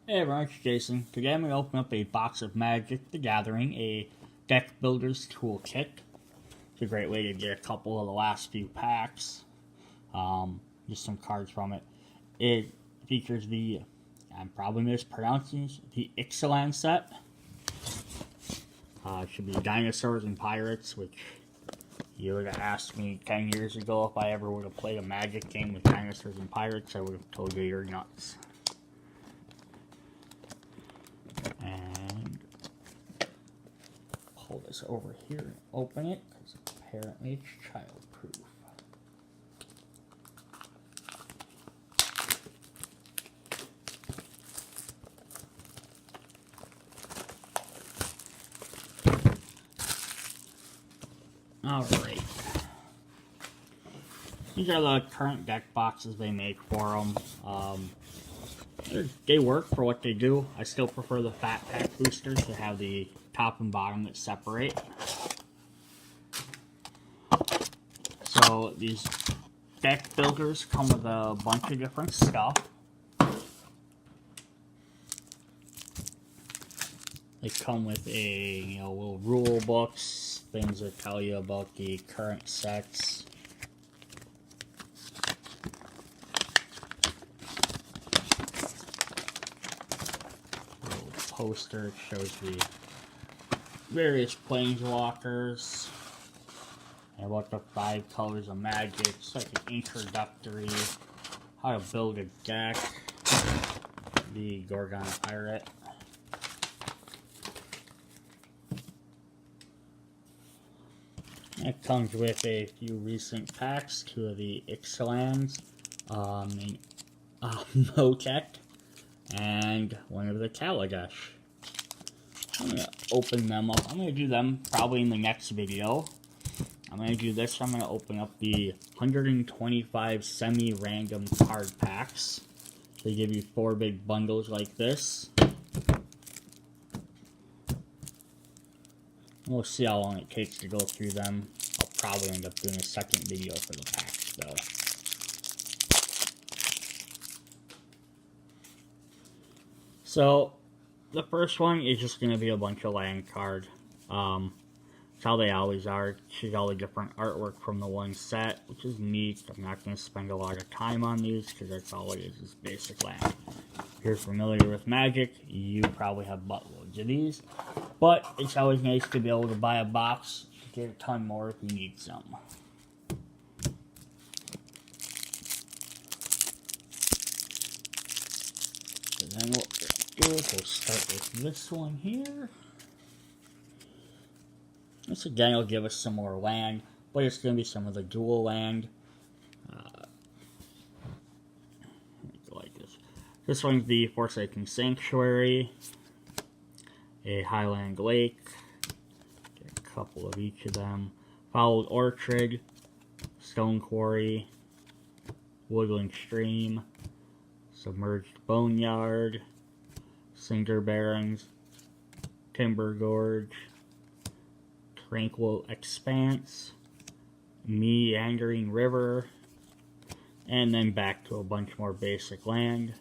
Hey everyone, it's Jason. Today I'm going to open up a box of Magic the Gathering, a Deck Builders toolkit. It's a great way to get a couple of the last few packs. Just some cards from it. It features the, I'm probably mispronouncing, the Ixalan set. It should be Dinosaurs and Pirates, which you would have asked me 10 years ago if I ever would have played a Magic game with Dinosaurs and Pirates. I would have told you you're nuts. And pull this over here and open it, because apparently it's childproof. Alright. These are the current deck boxes they make for them. They work for what they do. I still prefer the fat pack boosters to have the top and bottom that separate. So these deck builders come with a bunch of different stuff. They come with a little rule books, things that tell you about the current sets. Poster shows the various planeswalkers and what the 5 colors of magic. It's like an introductory how to build a deck. The Gorgon Pirate. It comes with a few recent packs, 2 of the Ixalans, Motec, and one of the Kaladesh. I'm going to open them up. I'm going to do them probably in the next video. I'm going to do this. I'm going to open up the 125 semi-random card packs. They give you 4 big bundles like this. We'll see how long it takes to go through them. I'll probably end up doing a second video for the packs though. So, the first one is just going to be a bunch of land card. It's how they always are. It shows all the different artwork from the one set, which is neat. I'm not going to spend a lot of time on these, because that's all it is basic land. If you're familiar with Magic, you probably have buttloads of these. But it's always nice to be able to buy a box to get a ton more if you need some. And then what we'll do is we'll start with this one here. This again will give us some more land, but it's going to be some of the dual land. Like this. This one's the Forsaken Sanctuary, a Highland Lake, get a couple of each of them, Fouled Orchard, Stone Quarry, Woodland Stream, Submerged Boneyard, Cinder Barrens, Timber Gorge, Tranquil Expanse, Meandering River, and then back to a bunch more basic land.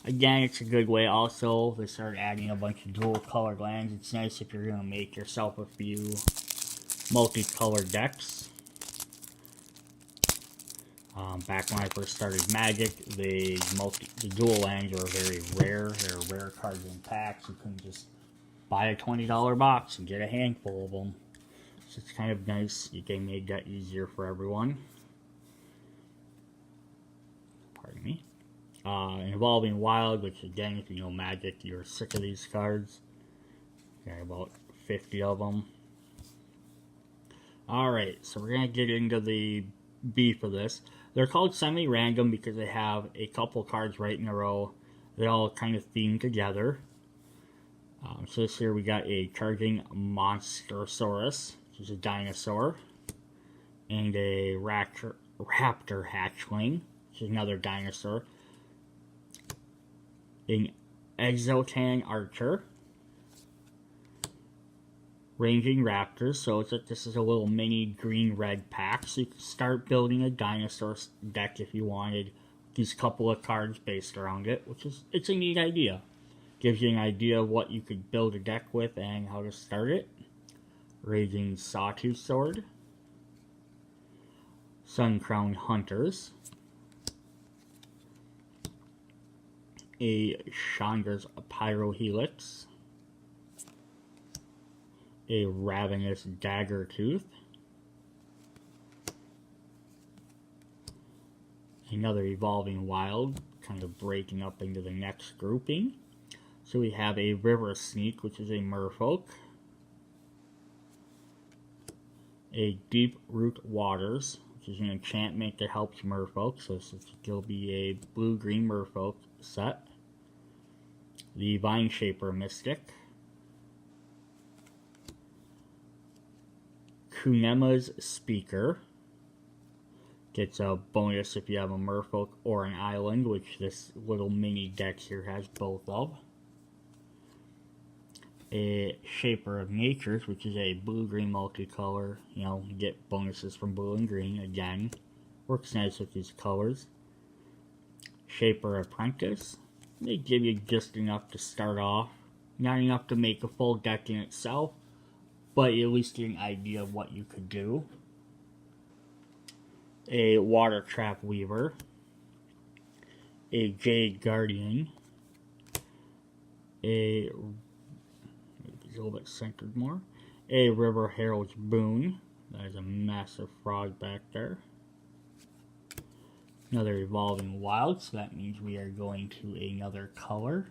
Again, it's a good way also to start adding a bunch of dual colored lands. It's nice if you're going to make yourself a few multicolored decks. Back when I first started Magic, the dual lands were very rare. They were rare cards in packs. You couldn't just buy a $20 box and get a handful of them. So it's kind of nice. They made that easier for everyone. Pardon me. Evolving Wild, which again, if you know Magic, you're sick of these cards. Got about 50 of them. Alright, so we're going to get into the beef of this. They're called semi-random because they have a couple cards right in a row. They all kind of theme together. So this here we got a Charging Monstrosaurus, which is a dinosaur, and a Raptor Hatchling, which is another dinosaur, an Exotan Archer, Ranging Raptors, so it's like this is a little mini green-red pack, so you can start building a dinosaur deck if you wanted, these couple of cards based around it, it's a neat idea. Gives you an idea of what you could build a deck with and how to start it. Raging Sawtooth Sword. Sun-Crowned Hunters. A Chandra's Pyrohelix. A Ravenous Daggertooth. Another Evolving Wild, kind of breaking up into the next grouping. So we have a River Sneak, which is a Merfolk. A Deep Root Waters, which is an enchantment that helps Merfolk. So this will be a blue-green Merfolk set. The Vine Shaper Mystic. Kunema's Speaker. Gets a bonus if you have a Merfolk or an island, which this little mini deck here has both of. A Shaper of Natures, which is a blue-green multicolor. You get bonuses from blue and green. Again, works nice with these colors. Shaper Apprentice. They give you just enough to start off. Not enough to make a full deck in itself, but at least get an idea of what you could do. A Water Trap Weaver. A Jade Guardian. A little bit centered more. A River Herald's Boon. That is a massive frog back there. Another Evolving Wild, so that means we are going to another color.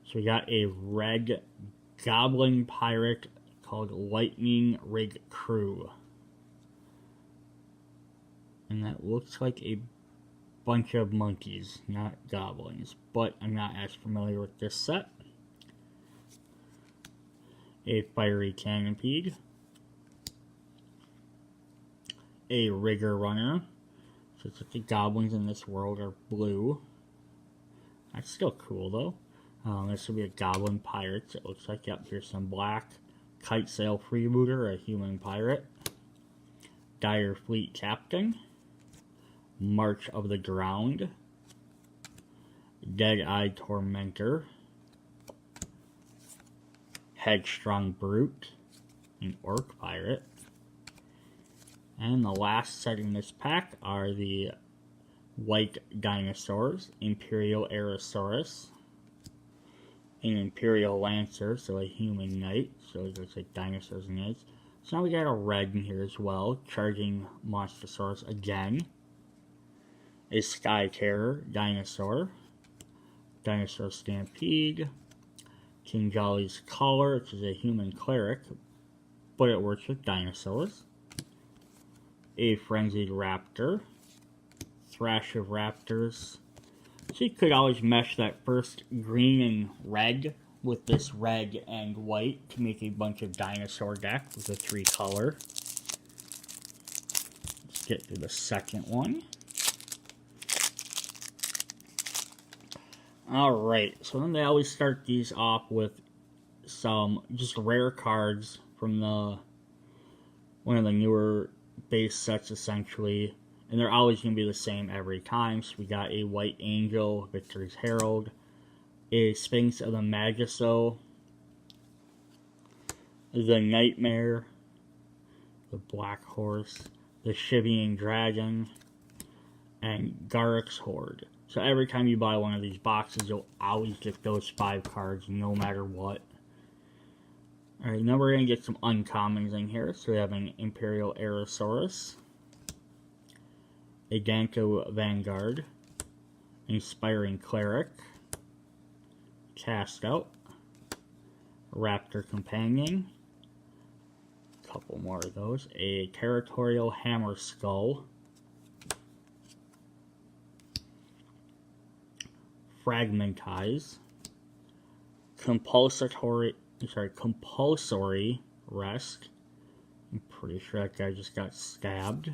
So we got a red Goblin Pirate called Lightning Rig Crew. And that looks like a bunch of monkeys, not goblins, but I'm not as familiar with this set. A Fiery Canopede. A Rigger Runner. So it's like the goblins in this world are blue. That's still cool though. This will be a Goblin Pirate. It looks like, yep, here's some black. Kite Sail Freebooter, a human pirate. Dire Fleet Captain. March of the Ground. Dead-Eyed Tormentor. Headstrong Brute. An Orc Pirate. And the last set in this pack are the white dinosaurs. Imperial Aerosaurus. An Imperial Lancer, so a human knight. So it looks like dinosaurs and knights. So now we got a red in here as well. Charging Monstrosaurus again. A Sky Terror Dinosaur. Dinosaur Stampede. King Jolly's Collar, which is a human cleric, but it works with dinosaurs. A Frenzied Raptor. Thrash of Raptors. So you could always mesh that first green and red with this red and white to make a bunch of dinosaur deck with a 3-color. Let's get to the second one. Alright, so then they always start these off with some just rare cards from one of the newer base sets essentially. And they're always going to be the same every time. So we got a White Angel, Victory's Herald, a Sphinx of the Magiso, the Nightmare, the Black Horse, the Shivying Dragon, and Garrick's Horde. So every time you buy one of these boxes, you'll always get those 5 cards, no matter what. Alright, now we're going to get some uncommons in here. So we have an Imperial Aerosaurus, a Danko Vanguard, Inspiring Cleric, Cast Out, Raptor Companion, a couple more of those, a Territorial Hammer Skull, Fragmentize, Compulsory Rest. I'm pretty sure that guy just got stabbed.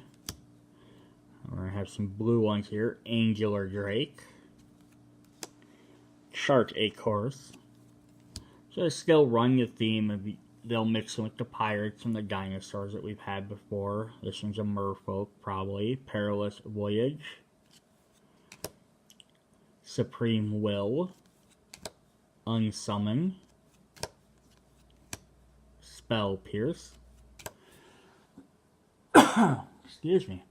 We're going to have some blue ones here. Angular Drake. Chart A Course. So I still run the theme of they'll mix in with the pirates and the dinosaurs that we've had before. This one's a merfolk, probably. Perilous Voyage. Supreme Will. Unsummon. Spell Pierce. Excuse me.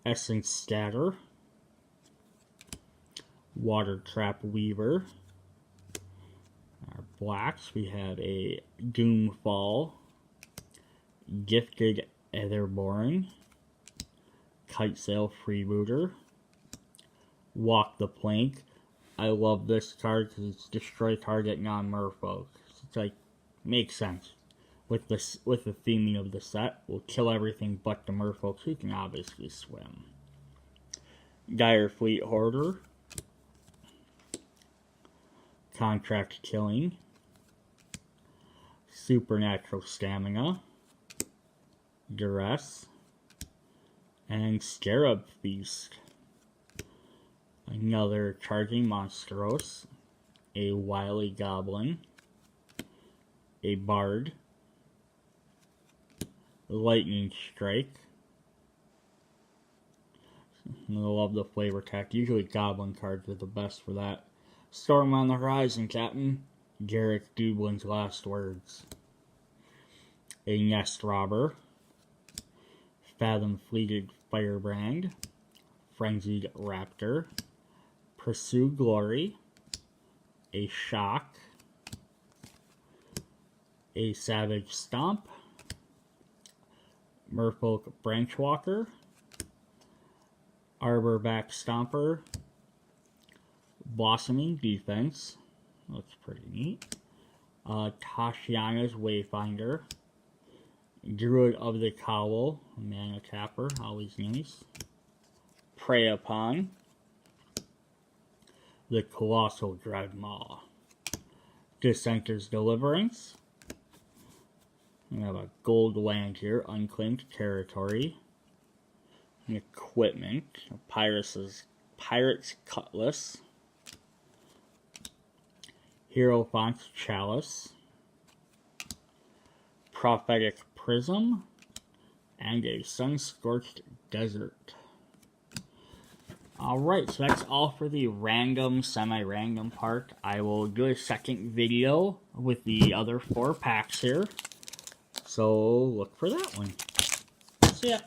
Essence Scatter. Water Trap Weaver. Our blacks, we have a Doomfall. Gifted Etherborn. Kitesail Freebooter. Walk the Plank. I love this card because it's destroy target non-merfolk. It's like, makes sense. With the theming of the set, we'll kill everything but the merfolks who can obviously swim. Dire Fleet Hoarder. Contract Killing. Supernatural Stamina. Duress. And Scarab Feast. Another Charging Monstros. A Wily Goblin. A Bard. Lightning Strike. I love the flavor text. Usually Goblin cards are the best for that. Storm on the Horizon, Captain. Garrett Dublin's Last Words. A Nest Robber. Fathom Fleeted Firebrand. Frenzied Raptor. Pursue Glory. A Shock. A Savage Stomp. Merfolk Branchwalker. Arborback Stomper. Blossoming Defense. Looks pretty neat. Tashiana's Wayfinder. Druid of the Cowl. Mana Tapper. Always nice. Prey Upon. The Colossal Dreadmaw. Dissenter's Deliverance. We have a gold land here. Unclaimed Territory. Equipment. Pirate's Cutlass. Hierophant's Chalice. Prophetic Prism. And a Sun-Scorched Desert. Alright, so that's all for the random, semi-random part. I will do a second video with the other 4 packs here. So look for that one. See ya.